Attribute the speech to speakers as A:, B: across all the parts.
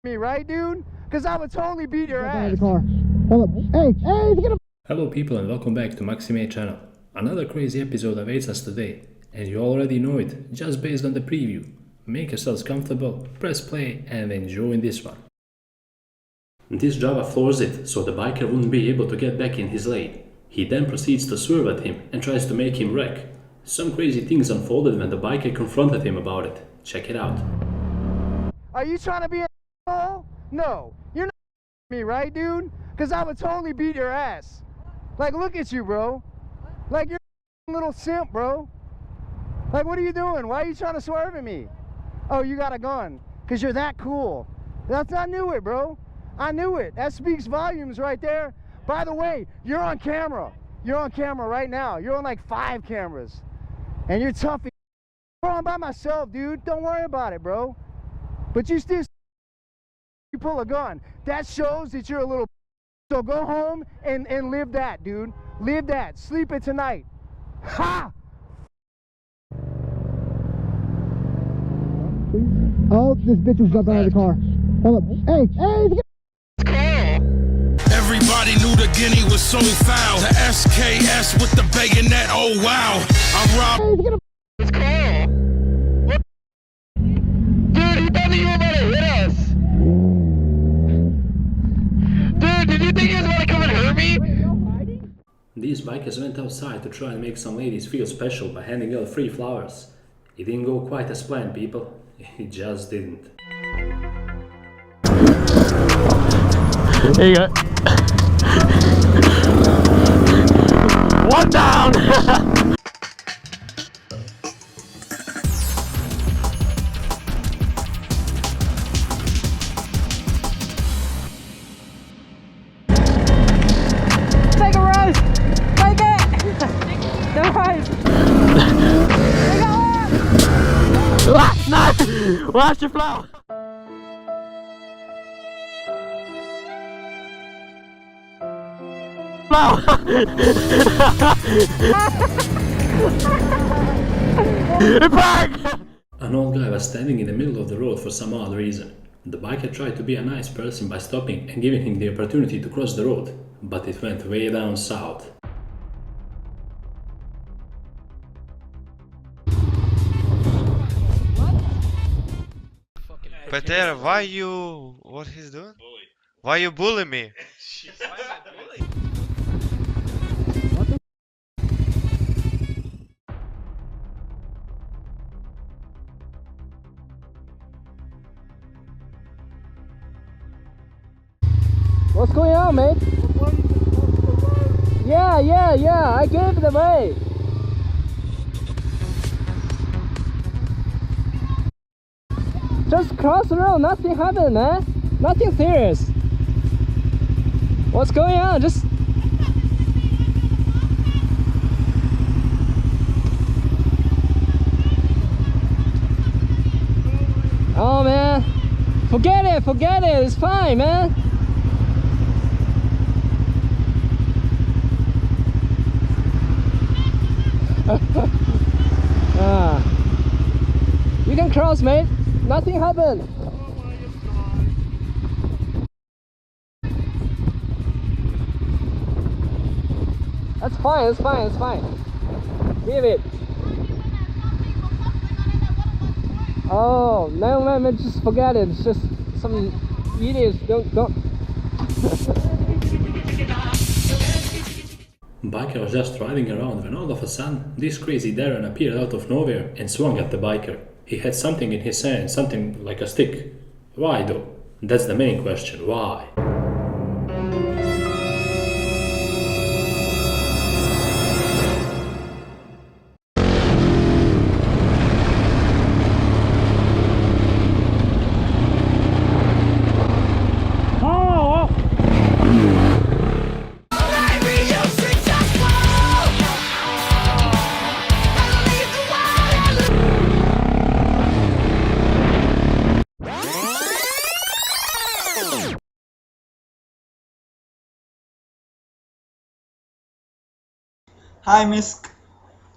A: me, right, dude? Because I would totally beat your ass.
B: Hello people and welcome back to Maxi channel. Another crazy episode awaits us today, and you already know it just based on the preview. Make yourselves comfortable, press play and enjoy this one. This Java floors it so the biker wouldn't be able to get back in his lane. He then proceeds to swerve at him and tries to make him wreck. Some crazy things unfolded when the biker confronted him about it. Check it out.
A: Are you trying to be an asshole? No, you're not me, right, dude? Because I would totally beat your ass. Like, look at you, bro. Like, you're a little simp, bro. Like, what are you doing? Why are you trying to swerve at me? Oh, you got a gun. Because you're that cool. I knew it, bro. I knew it. That speaks volumes right there. By the way, you're on camera. You're on camera right now. You're on like 5 cameras. And you're tough. Bro, I'm by myself, dude. Don't worry about it, bro. But you still pull a gun. That shows that you're a little. So go home and live that, dude. Live that. Sleep it tonight. Ha!
C: Oh, this bitch was jumping out of the car. Hold up. Hey!
D: Everybody knew the guinea was so foul. The SKS with the bayonet, oh wow. I'm robbed.
A: It's cool. What? Dude, he thought you were about to hit us. Dude, did you think he was about to come and hurt me?
B: These bikers went outside to try and make some ladies feel special by handing out free flowers. It didn't go quite as planned, people. It just didn't.
E: There you go. One down!
F: Take a rose! Take it! The rose! Take it
E: Ah, no! Watch your flower!
B: An old guy was standing in the middle of the road for some odd reason. The biker tried to be a nice person by stopping and giving him the opportunity to cross the road, but it went way down south.
G: Peter, why you... what he's doing? Why you bully me?
C: What's going on, mate? Yeah, I gave it away. Just cross the road, nothing happened, man. Nothing serious. What's going on? Just... Oh, man. Forget it. It's fine, man. You can cross, mate. Nothing happened. That's fine. Leave it. Oh, no, man, just forget it. It's just some idiots. Don't.
B: Biker was just riding around when all of a sudden, this crazy Darren appeared out of nowhere and swung at the biker. He had something in his hand, something like a stick. Why though? That's the main question, why?
H: Hi, miss.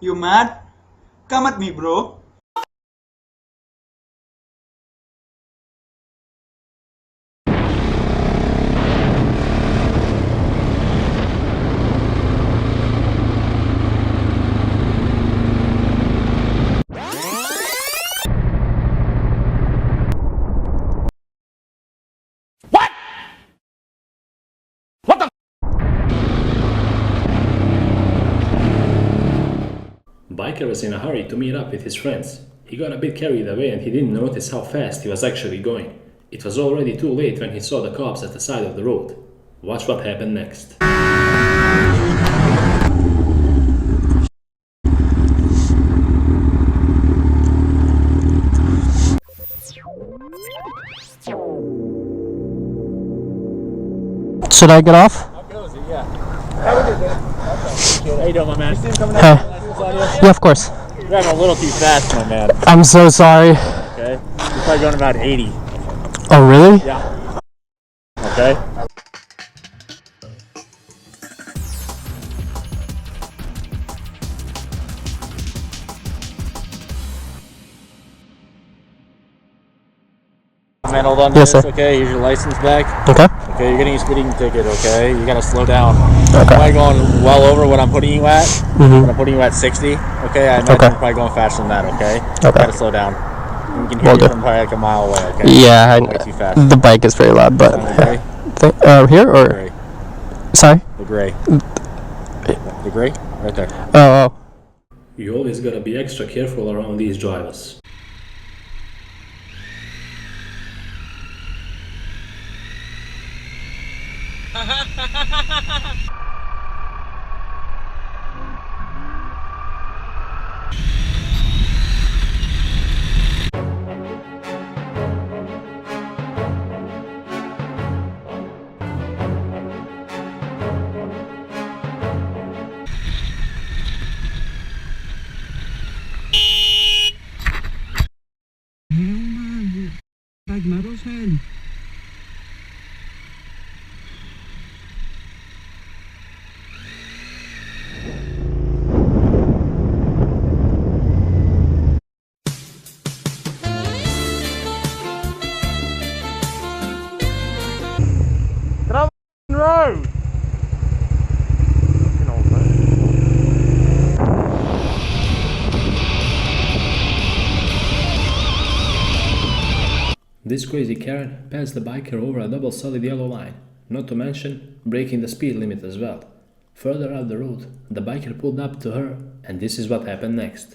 H: You mad? Come at me, bro.
B: biker was in a hurry to meet up with his friends. He got a bit carried away and he didn't notice how fast he was actually going. It was already too late when he saw the cops at the side of the road. Watch what happened next.
C: Should I get off?
E: How you doing, my man?
C: Hey. Yeah, of course.
E: You're driving a little too fast, my man.
C: I'm so sorry.
E: Okay? You're probably going about 80.
C: Oh, really?
E: Yeah. Okay? Man, hold on.
C: Yes,
E: this,
C: sir.
E: Okay, here's your license back.
C: Okay.
E: Okay, you're getting a speeding ticket, okay? You gotta slow down.
C: Okay.
E: You're probably going well over what I'm putting you at.
C: Mm-hmm.
E: I'm putting you at 60. Okay, I imagine
C: Okay.
E: you're probably going faster than that, okay?
C: Okay.
E: You gotta slow down. You can hear
C: Will
E: you
C: do.
E: from probably like a mile away, okay?
C: Yeah,
E: Way too fast.
C: the bike is very loud, but here or
E: Gray.
C: sorry?
E: The gray. The gray? Right there.
C: Oh.
B: You always gotta be extra careful around these drivers.
F: Like Metal's head.
A: Road.
B: This crazy Karen passed the biker over a double solid yellow line, not to mention breaking the speed limit as well. Further up the road, the biker pulled up to her, and this is what happened next.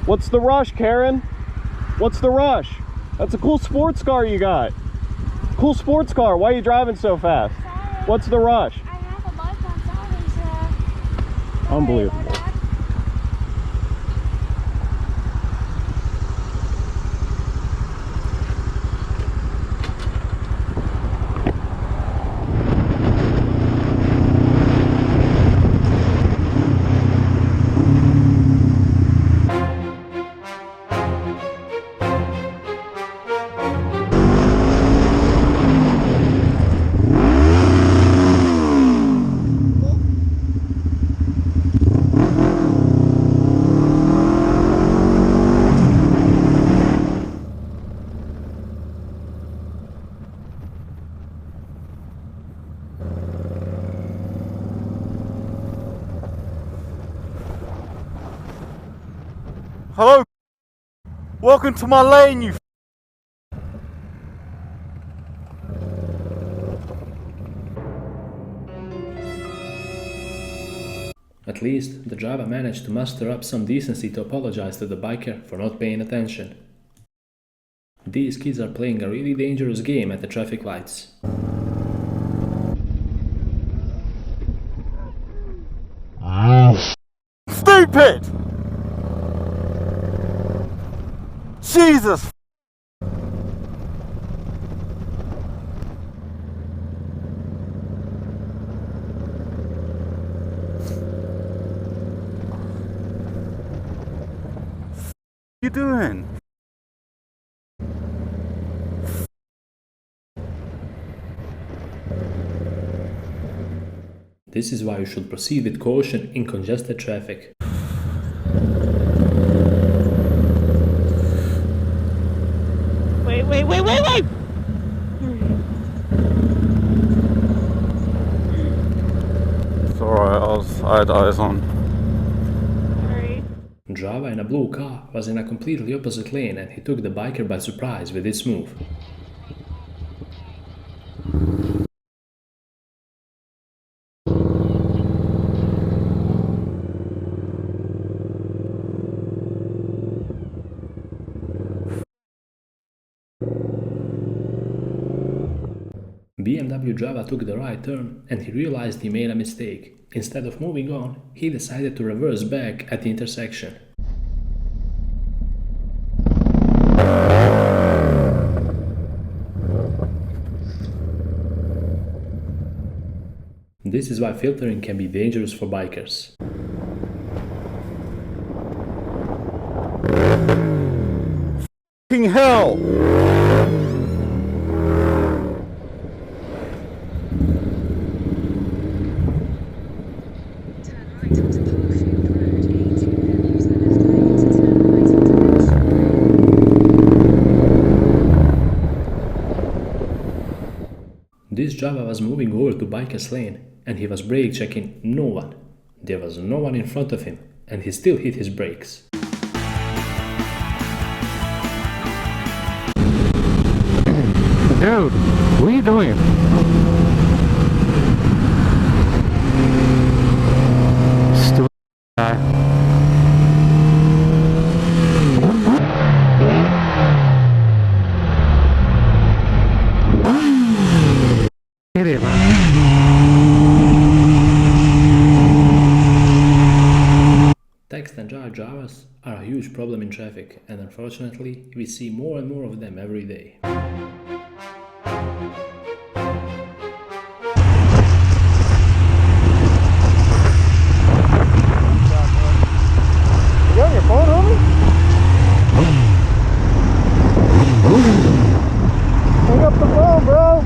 I: What's the rush, Karen? What's the rush? That's a cool sports car you got. Cool sports car. Why are you driving so fast?
J: Sorry.
I: What's the rush?
J: I have a bike on Saturday, so...
I: Unbelievable.
A: Hello. Welcome to my lane, you.
B: At least, the driver managed to muster up some decency to apologize to the biker for not paying attention. These kids are playing a really dangerous game at the traffic lights.
A: Stupid! Jesus! You doing?
B: This is why you should proceed with caution in congested traffic.
F: Wait!
E: It's alright, I had eyes on.
F: Sorry.
B: Java in a blue car was in a completely opposite lane and he took the biker by surprise with this move. BMW Java took the right turn and he realized he made a mistake. Instead of moving on, he decided to reverse back at the intersection. This is why filtering can be dangerous for bikers.
I: F***ing hell!
B: This Java was moving over to biker's lane and he was brake checking no one. There was no one in front of him and he still hit his brakes.
C: Dude, what are you doing? Stupid guy. Hit it, man.
B: Text and jar Javas are a huge problem in traffic and unfortunately we see more and more of them every day.
A: You on your phone, homie? Hang up the phone, bro.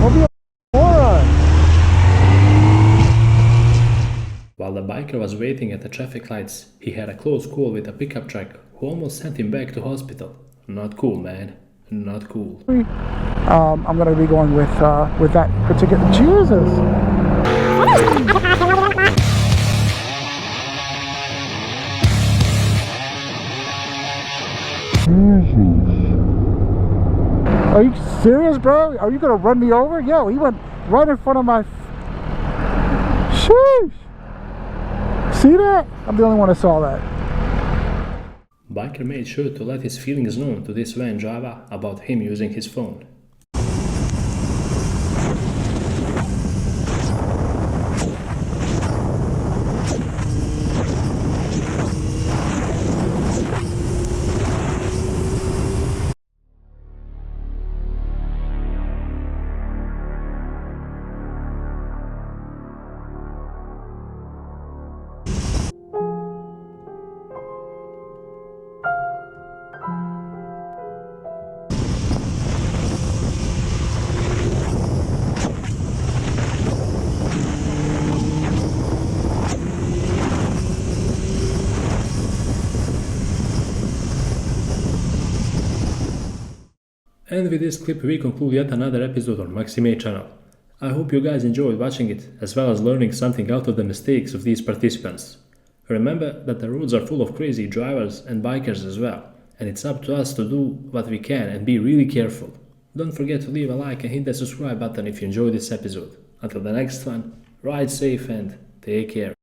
A: Don't be a moron.
B: While the biker was waiting at the traffic lights, he had a close call with a pickup truck who almost sent him back to hospital. Not cool, man. Not cool.
A: I'm gonna be going with that particular. Jesus. Are you serious, bro? Are you gonna run me over? Yo, he went right in front of my. Sheesh. See that? I'm the only one that saw that.
B: Biker made sure to let his feelings known to this van Java about him using his phone. And with this clip we conclude yet another episode on Maxi channel. I hope you guys enjoyed watching it, as well as learning something out of the mistakes of these participants. Remember that the roads are full of crazy drivers and bikers as well, and it's up to us to do what we can and be really careful. Don't forget to leave a like and hit the subscribe button if you enjoyed this episode. Until the next one, ride safe and take care.